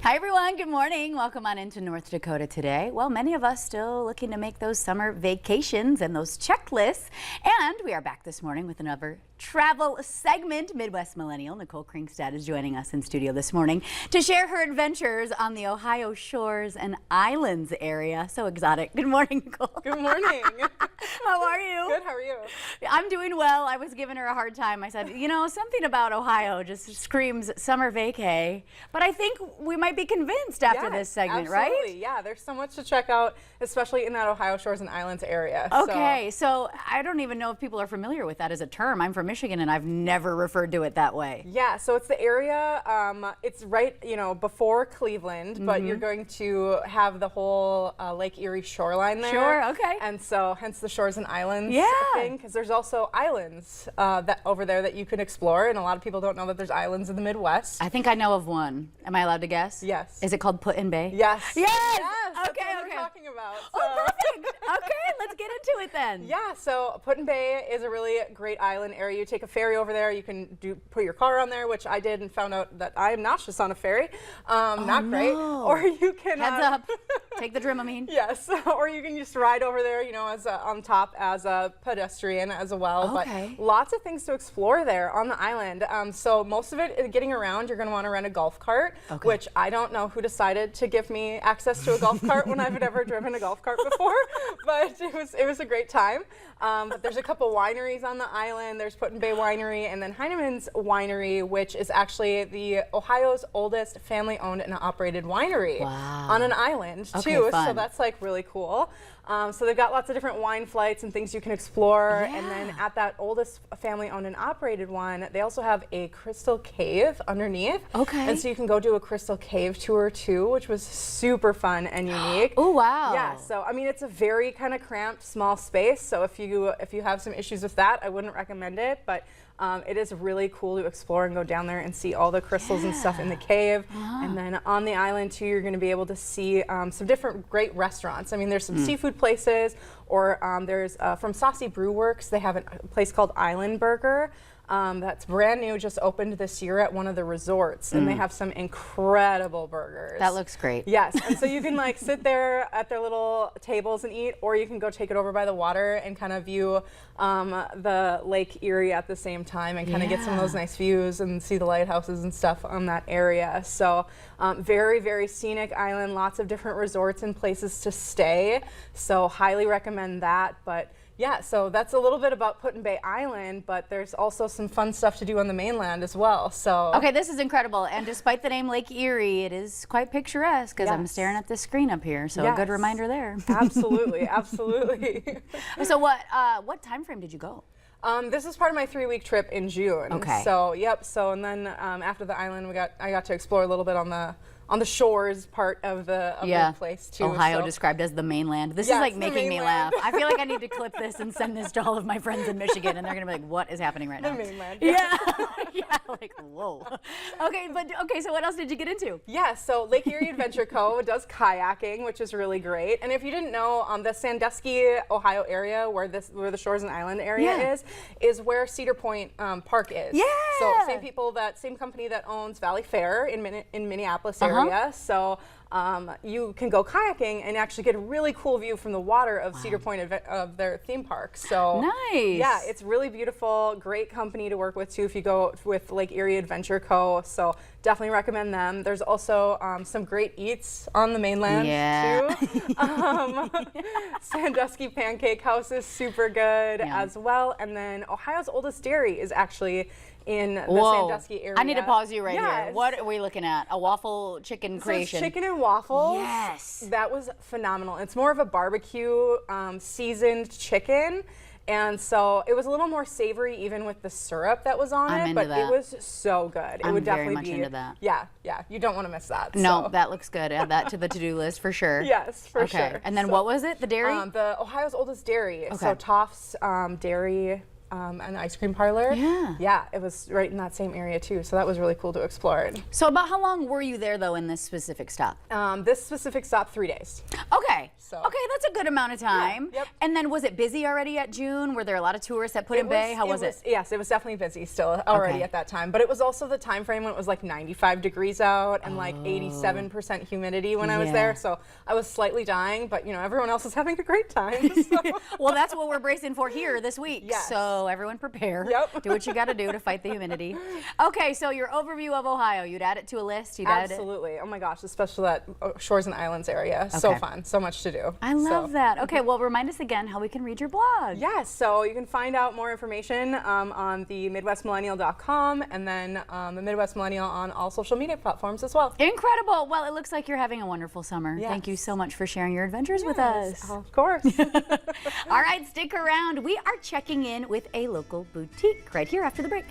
Hi everyone, good morning. Welcome on into North Dakota today. Well, many of us still looking to make those summer vacations and those checklists. And we are back this morning with another travel segment. Midwest Millennial Nicole Kringstad is joining us in studio this morning to share her adventures on the Ohio shores and islands area. So exotic. Good morning, Nicole. Good morning. How are you? Good, how are you? I'm doing well. I was giving her a hard time. I said, you know, something about Ohio just screams summer vacay. But I think we might be convinced after this segment, absolutely. right? Yeah, there's so much to check out, especially in that Ohio shores and islands area. Okay, so I don't even know if people are familiar with that as a term. I'm from Michigan and I've never referred to it that way. Yeah, so it's the area, it's right, before Cleveland, but you're going to have the whole Lake Erie shoreline there. Sure, okay. And so hence the shores and islands thing, because there's also islands that over there that you can explore, and a lot of people don't know that there's islands in the Midwest. I think I know of one. Am I allowed to guess? Yes. Is it called Put-in-Bay? Yes. Yes! That's Okay, what okay. we're talking about. Oh, perfect. Okay, let's get into it then. Yeah, so Put-in-Bay is a really great island area. You take a ferry over there. You can put your car on there, which I did, and found out that I am nauseous on a ferry. Not great. No. Or you can Heads up. Take the Dramamine. Yes, or you can just ride over there, as on top as a pedestrian as well. Okay. But lots of things to explore there on the island. So most of it, getting around, you're going to want to rent a golf cart, which I don't know who decided to give me access to a golf cart when I've never driven a golf cart before, but it was a great time. But there's a couple wineries on the island. There's Put-in-Bay Winery and then Heinemann's Winery, which is actually the Ohio's oldest family-owned and operated winery on an island too. Fun. So that's like really cool. So they've got lots of different wine flights and things you can explore. And then at that oldest family-owned and operated one, they also have a crystal cave underneath. Okay. And so you can go do a crystal cave tour too, which was super fun and unique. Oh, wow. Yeah. So I mean, it's a very kind of cramped, small space. So if you have some issues with that, I wouldn't recommend it. But it is really cool to explore and go down there and see all the crystals and stuff in the cave. And then on the island too, you're going to be able to see some different great restaurants. I mean, there's some seafood places, or there's from Saucy Brew Works, they have a place called Island Burger. That's brand new, just opened this year at one of the resorts, and they have some incredible burgers. That looks great. Yes, and so you can like sit there at their little tables and eat, or you can go take it over by the water and kind of view the Lake Erie at the same time and kind of get some of those nice views and see the lighthouses and stuff on that area. So very, very scenic island, lots of different resorts and places to stay. So highly recommend that. But yeah, so that's a little bit about Put-in-Bay Island, but there's also some fun stuff to do on the mainland as well. So okay, this is incredible. And despite the name Lake Erie, it is quite picturesque because I'm staring at this screen up here. So a good reminder there. Absolutely, absolutely. So what time frame did you go? This is part of my 3-week trip in June. Okay. So yep. So and then after the island, I got to explore a little bit on the shores part of the place too. Ohio so. described as the mainland. This is Yes, like the making me mainland. laugh. I feel like I need to clip this and send this to all of my friends in Michigan, and they're gonna be like, "What is happening right now?" The mainland. Yeah, yeah, like whoa. Okay, so what else did you get into? Yeah, so Lake Erie Adventure Co. does kayaking, which is really great. And if you didn't know, the Sandusky, Ohio area, where the Shores and Island area is where Cedar Point Park is. Yeah. So same company that owns Valley Fair in Minneapolis area. So you can go kayaking and actually get a really cool view from the water of Cedar Point of their theme park. So nice. Yeah, it's really beautiful. Great company to work with too if you go with Lake Erie Adventure Co. So definitely recommend them. There's also some great eats on the mainland too. Sandusky Pancake House is super good as well. And then Ohio's oldest dairy is actually in the Sandusky area. I need to pause you right here. What are we looking at? A waffle chicken creation? So it's chicken and waffles. Yes. That was phenomenal. It's more of a barbecue seasoned chicken. And so it was a little more savory even with the syrup that was on it, but it was so good. It would definitely very much into that. Yeah, you don't want to miss that. No, so. that looks good. Add that to the to-do list for sure. Yes, for sure. And then what was it? The dairy? The Ohio's oldest dairy. So Toff's Dairy. an ice cream parlor. Yeah. Yeah, it was right in that same area too, so that was really cool to explore. So about how long were you there though in this specific stop? This specific stop, 3 days. Okay. So- Okay, that's a good amount of time. yep. And then was it busy already at June? Were there a lot of tourists at Put in Bay? How was it? Yes, it was definitely busy still already Okay. at that time, but it was also the time frame when it was like 95 degrees out and like 87% humidity when I was Yeah. there, so I was slightly dying, but you know, everyone else is having a great time. So. Well, that's what we're bracing for here this week. Yes. So everyone prepare. Yep. Do what you got to do to fight the humidity. Okay, so your overview of Ohio, you'd add it to a list? You'd add it? Absolutely. Oh my gosh, especially that Shores and Islands area. So Okay. fun, so much to do. I love So- that. Okay, well, remind us again how we can read your blog. Yes, so you can find out more information on the MidwestMillennial.com and then the Midwest Millennial on all social media platforms as well. Incredible. Well, it looks like you're having a wonderful summer. Thank you Yes. so much for sharing your adventures with Yes, us. of course. All right, stick around. We are checking in with a local boutique right here after the break.